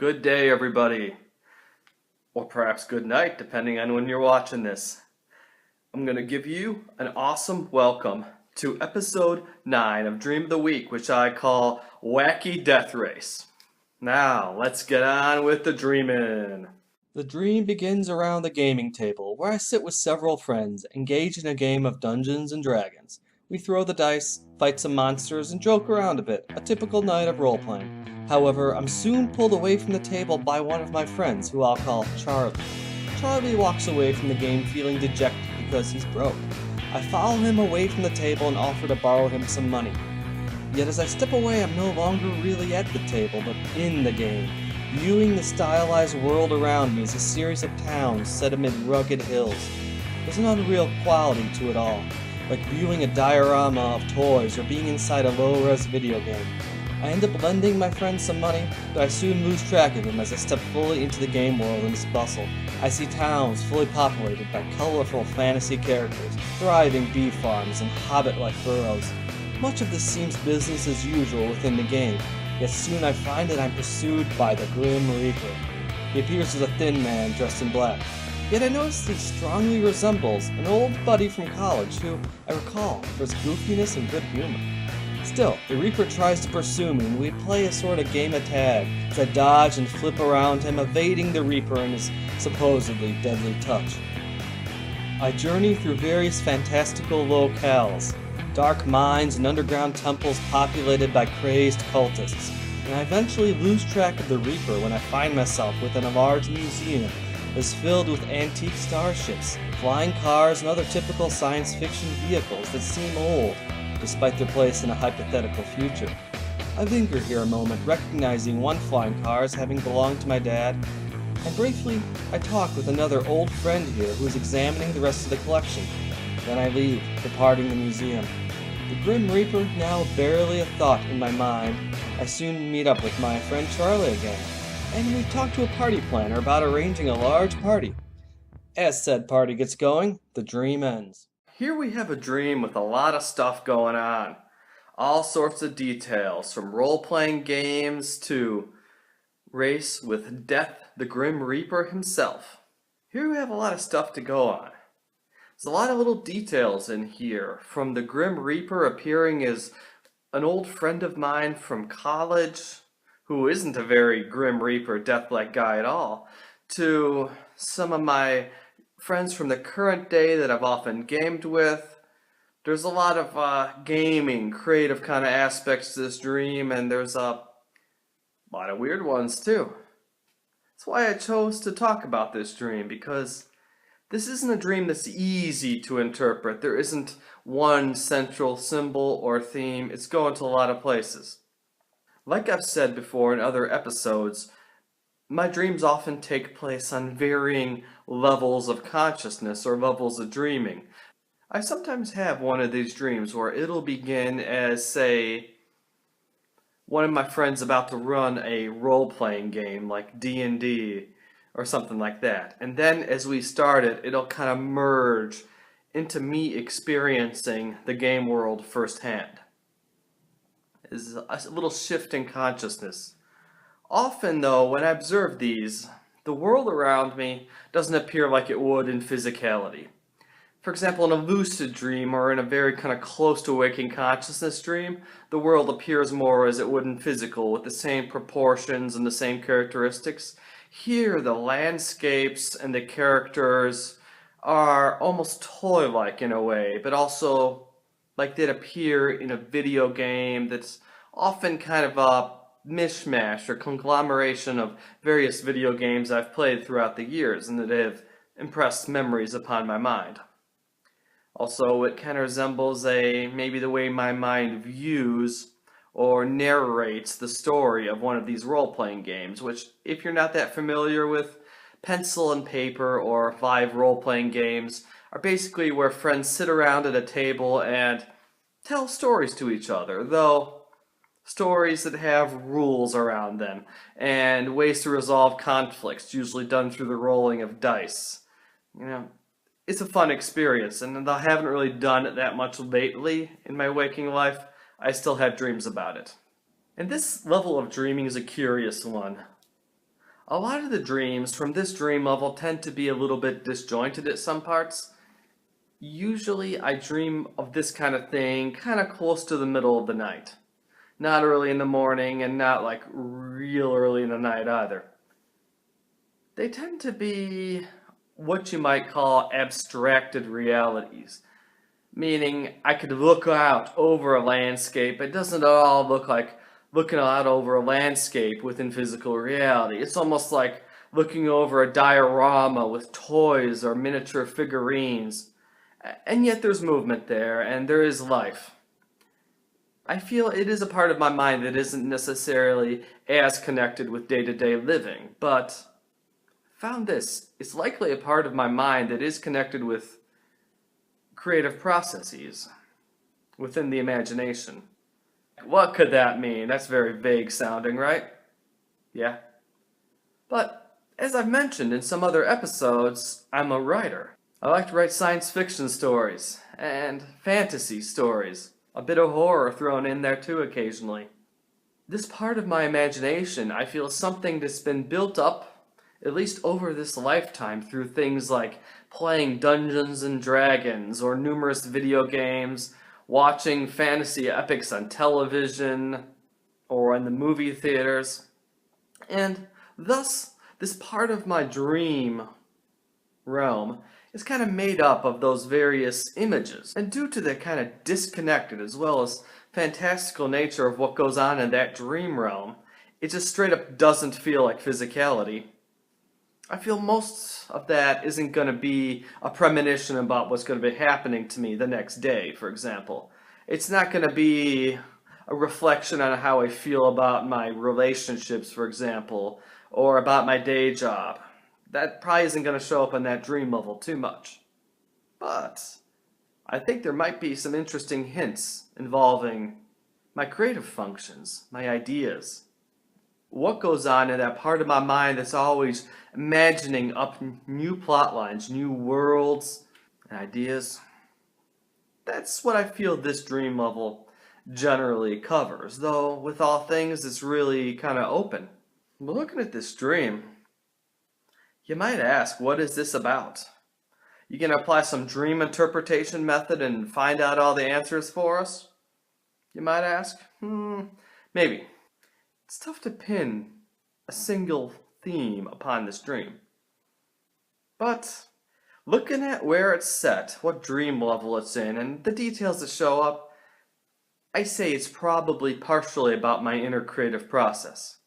Good day, everybody. Or perhaps good night, depending on when you're watching this. I'm going to give you an awesome welcome to episode 9 of Dream of the Week, which I call Wacky Death Race. Now, let's get on with the dreaming. The dream begins around the gaming table, where I sit with several friends, engaged in a game of Dungeons and Dragons. We throw the dice, fight some monsters, and joke around a bit, a typical night of role-playing. However, I'm soon pulled away from the table by one of my friends, who I'll call Charlie. Charlie walks away from the game feeling dejected because he's broke. I follow him away from the table and offer to borrow him some money. Yet as I step away, I'm no longer really at the table, but in the game, viewing the stylized world around me as a series of towns set amid rugged hills. There's an unreal quality to it all, like viewing a diorama of toys or being inside a low-res video game. I end up lending my friend some money, but I soon lose track of him as I step fully into the game world and its bustle. I see towns fully populated by colorful fantasy characters, thriving bee farms, and hobbit-like burrows. Much of this seems business as usual within the game, yet soon I find that I'm pursued by the Grim Reaper. He appears as a thin man dressed in black, yet I notice he strongly resembles an old buddy from college who I recall for his goofiness and good humor. Still, the Reaper tries to pursue me, and we play a sort of game of tag as I dodge and flip around him, evading the Reaper and his supposedly deadly touch. I journey through various fantastical locales, dark mines and underground temples populated by crazed cultists, and I eventually lose track of the Reaper when I find myself within a large museum that's filled with antique starships, flying cars, and other typical science fiction vehicles that seem old, despite their place in a hypothetical future. I linger here a moment, recognizing one flying car as having belonged to my dad, and briefly I talk with another old friend here who is examining the rest of the collection. Then I leave, departing the museum. The Grim Reaper now barely a thought in my mind, I soon meet up with my friend Charlie again, and we talk to a party planner about arranging a large party. As said party gets going, the dream ends. Here we have a dream with a lot of stuff going on. All sorts of details, from role-playing games to race with Death, the Grim Reaper himself. Here we have a lot of stuff to go on. There's a lot of little details in here, from the Grim Reaper appearing as an old friend of mine from college, who isn't a very Grim Reaper, death-like guy at all, to some of my friends from the current day that I've often gamed with. There's a lot of gaming, creative kind of aspects to this dream, and there's a lot of weird ones too. That's why I chose to talk about this dream, because this isn't a dream that's easy to interpret. There isn't one central symbol or theme. It's going to a lot of places. Like I've said before in other episodes, my dreams often take place on varying levels of consciousness or levels of dreaming. I sometimes have one of these dreams where it'll begin as, say, one of my friends about to run a role-playing game like D&D or something like that. And then as we start it, it'll kind of merge into me experiencing the game world firsthand. It's a little shift in consciousness. Often, though, when I observe these, the world around me doesn't appear like it would in physicality. For example, in a lucid dream or in a very kind of close to waking consciousness dream, the world appears more as it would in physical, with the same proportions and the same characteristics. Here, the landscapes and the characters are almost toy-like in a way, but also like they'd appear in a video game that's often kind of a mishmash or conglomeration of various video games I've played throughout the years and that have impressed memories upon my mind. Also, it kind of resembles maybe the way my mind views or narrates the story of one of these role-playing games, which, if you're not that familiar with, pencil and paper or live role-playing games are basically where friends sit around at a table and tell stories to each other, though stories that have rules around them and ways to resolve conflicts, usually done through the rolling of dice. It's a fun experience, and though I haven't really done it that much lately in my waking life, I still have dreams about it. And this level of dreaming is a curious one. A lot of the dreams from this dream level tend to be a little bit disjointed at some parts. Usually I dream of this kind of thing kind of close to the middle of the night. Not early in the morning and not like real early in the night either. They tend to be what you might call abstracted realities. Meaning I could look out over a landscape. It doesn't at all look like looking out over a landscape within physical reality. It's almost like looking over a diorama with toys or miniature figurines. And yet there's movement there, and there is life. I feel it is a part of my mind that isn't necessarily as connected with day-to-day living, but found this. It's likely a part of my mind that is connected with creative processes within the imagination. What could that mean? That's very vague sounding, right? Yeah. But as I've mentioned in some other episodes, I'm a writer. I like to write science fiction stories and fantasy stories. A bit of horror thrown in there too occasionally. This part of my imagination, I feel, is something that's been built up, at least over this lifetime, through things like playing Dungeons and Dragons or numerous video games, watching fantasy epics on television or in the movie theaters. And thus, this part of my dream realm is kind of made up of those various images. And due to the kind of disconnected as well as fantastical nature of what goes on in that dream realm, it just straight up doesn't feel like physicality. I feel most of that isn't going to be a premonition about what's going to be happening to me the next day, for example. It's not going to be a reflection on how I feel about my relationships, for example, or about my day job. That probably isn't going to show up on that dream level too much. But I think there might be some interesting hints involving my creative functions, my ideas. What goes on in that part of my mind that's always imagining up new plot lines, new worlds, and ideas. That's what I feel this dream level generally covers, though with all things it's really kind of open. But looking at this dream, you might ask, what is this about? You can apply some dream interpretation method and find out all the answers for us? You might ask? Maybe. It's tough to pin a single theme upon this dream. But looking at where it's set, what dream level it's in, and the details that show up, I say it's probably partially about my inner creative process.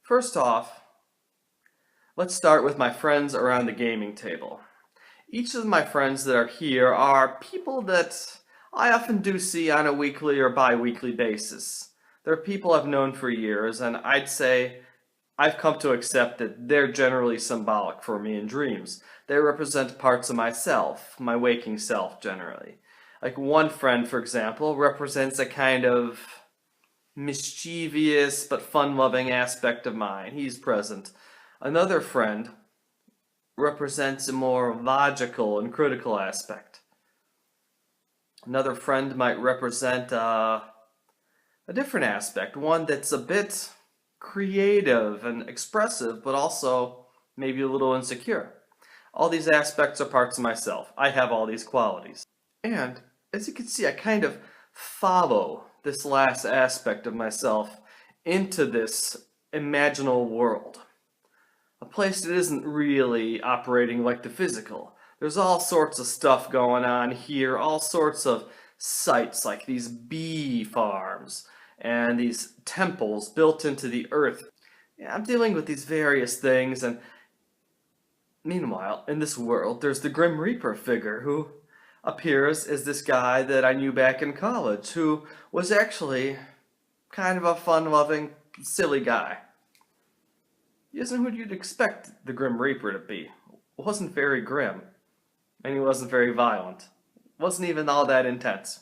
First off, let's start with my friends around the gaming table. Each of my friends that are here are people that I often do see on a weekly or bi-weekly basis. They're people I've known for years, and I'd say I've come to accept that they're generally symbolic for me in dreams. They represent parts of myself, my waking self generally. Like one friend, for example, represents a kind of mischievous but fun-loving aspect of mine. He's present. Another friend represents a more logical and critical aspect. Another friend might represent a different aspect, one that's a bit creative and expressive, but also maybe a little insecure. All these aspects are parts of myself. I have all these qualities. And as you can see, I kind of follow this last aspect of myself into this imaginal world. A place that isn't really operating like the physical. There's all sorts of stuff going on here, all sorts of sites like these bee farms and these temples built into the earth. Yeah, I'm dealing with these various things, and meanwhile, in this world, there's the Grim Reaper figure who appears as this guy that I knew back in college, who was actually kind of a fun-loving, silly guy. He isn't who you'd expect the Grim Reaper to be. Wasn't very grim, and he wasn't very violent. Wasn't even all that intense.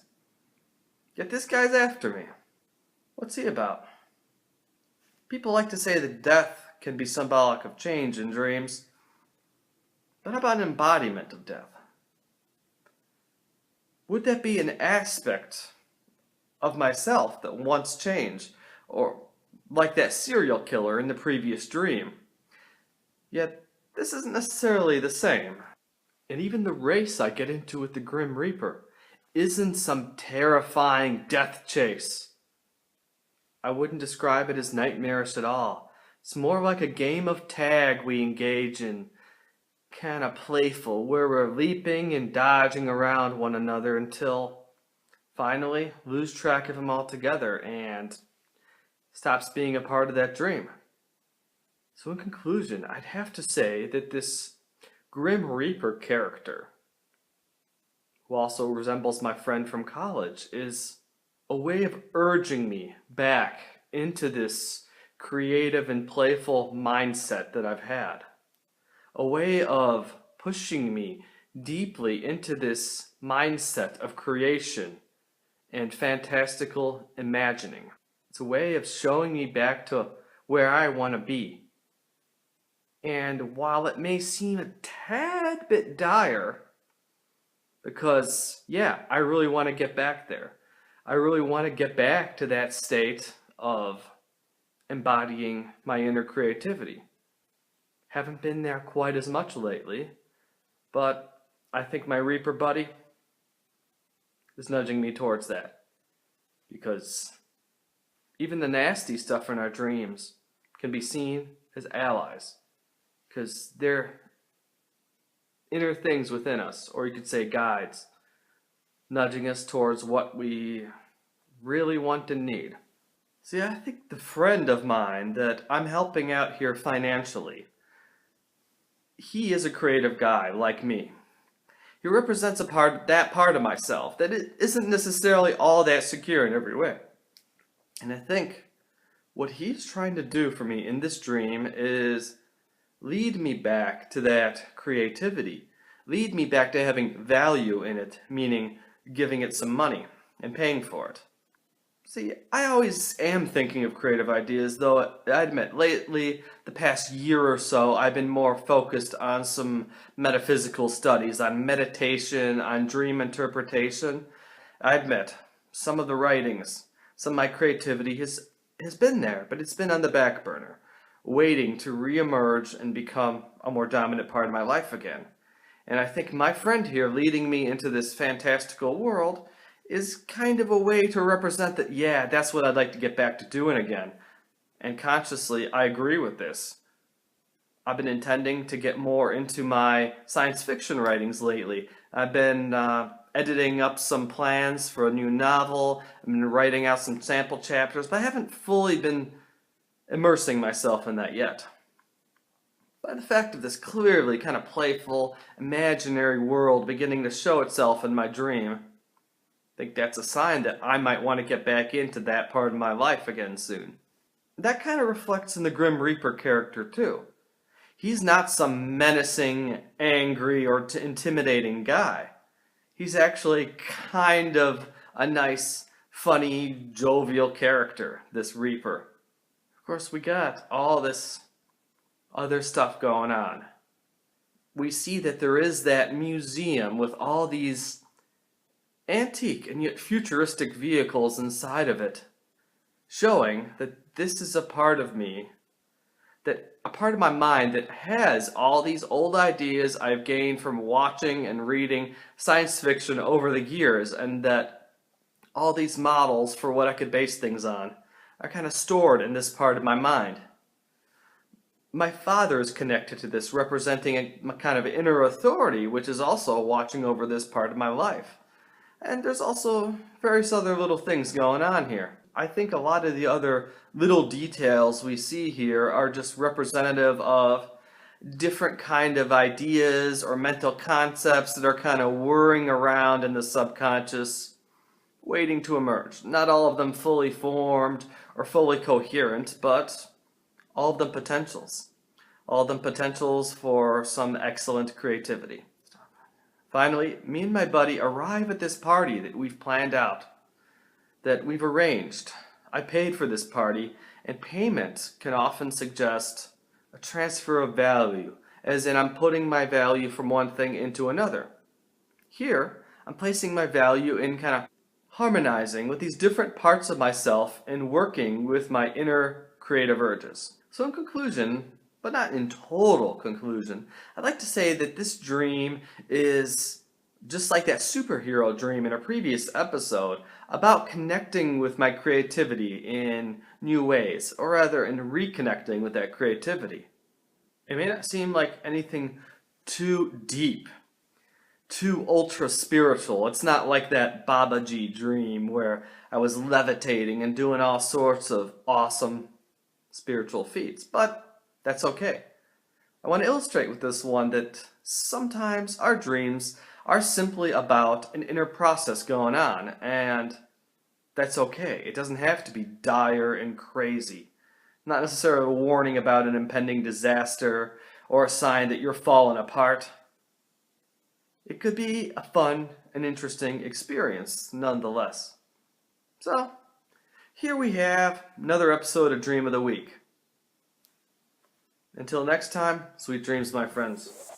Yet this guy's after me. What's he about? People like to say that death can be symbolic of change in dreams. But how about an embodiment of death? Would that be an aspect of myself that wants change? Or like that serial killer in the previous dream? Yet, this isn't necessarily the same. And even the race I get into with the Grim Reaper isn't some terrifying death chase. I wouldn't describe it as nightmarish at all. It's more like a game of tag we engage in, kind of playful, where we're leaping and dodging around one another until finally lose track of him altogether and stops being a part of that dream. So in conclusion, I'd have to say that this Grim Reaper character, who also resembles my friend from college, is a way of urging me back into this creative and playful mindset that I've had. A way of pushing me deeply into this mindset of creation and fantastical imagining. It's a way of showing me back to where I want to be. And while it may seem a tad bit dire, because, yeah, I really want to get back there. I really want to get back to that state of embodying my inner creativity. Haven't been there quite as much lately, but I think my Reaper buddy is nudging me towards that. Because even the nasty stuff in our dreams can be seen as allies. Because they're inner things within us, or you could say guides, nudging us towards what we really want and need. See, I think the friend of mine that I'm helping out here financially, he is a creative guy like me. He represents that part of myself that isn't necessarily all that secure in every way. And I think what he's trying to do for me in this dream is lead me back to that creativity. Lead me back to having value in it, meaning giving it some money and paying for it. See, I always am thinking of creative ideas, though I admit lately, the past year or so, I've been more focused on some metaphysical studies, on meditation, on dream interpretation. I admit, some of the writings, some of my creativity has been there, but it's been on the back burner, waiting to reemerge and become a more dominant part of my life again. And I think my friend here leading me into this fantastical world is kind of a way to represent that, yeah, that's what I'd like to get back to doing again. And consciously, I agree with this. I've been intending to get more into my science fiction writings lately. I've been editing up some plans for a new novel. I've been writing out some sample chapters, but I haven't fully been immersing myself in that yet. By the fact of this clearly kind of playful, imaginary world beginning to show itself in my dream, I think that's a sign that I might want to get back into that part of my life again soon. That kind of reflects in the Grim Reaper character too. He's not some menacing, angry, or intimidating guy. He's actually kind of a nice, funny, jovial character, this Reaper. Of course, we got all this other stuff going on. We see that there is that museum with all these antique and yet futuristic vehicles inside of it, showing that this is a part of me, that a part of my mind that has all these old ideas I've gained from watching and reading science fiction over the years, and that all these models for what I could base things on are kind of stored in this part of my mind. My father is connected to this, representing a kind of inner authority, which is also watching over this part of my life. And there's also various other little things going on here. I think a lot of the other little details we see here are just representative of different kind of ideas or mental concepts that are kind of whirring around in the subconscious, waiting to emerge. Not all of them fully formed or fully coherent, but all of them potentials. All of them potentials for some excellent creativity. Finally, me and my buddy arrive at this party that we've planned out, that we've arranged. I paid for this party, and payment can often suggest a transfer of value, as in I'm putting my value from one thing into another. Here, I'm placing my value in kind of harmonizing with these different parts of myself and working with my inner creative urges. So in conclusion, I'd but not in total conclusion. I'd like to say that this dream is just like that superhero dream in a previous episode about connecting with my creativity in new ways, or rather in reconnecting with that creativity. It may not seem like anything too deep, too ultra spiritual. It's not like that Babaji dream where I was levitating and doing all sorts of awesome spiritual feats, but that's okay. I want to illustrate with this one that sometimes our dreams are simply about an inner process going on, and that's okay. It doesn't have to be dire and crazy. Not necessarily a warning about an impending disaster or a sign that you're falling apart. It could be a fun and interesting experience nonetheless. So, here we have another episode of Dream of the Week. Until next time, sweet dreams, my friends.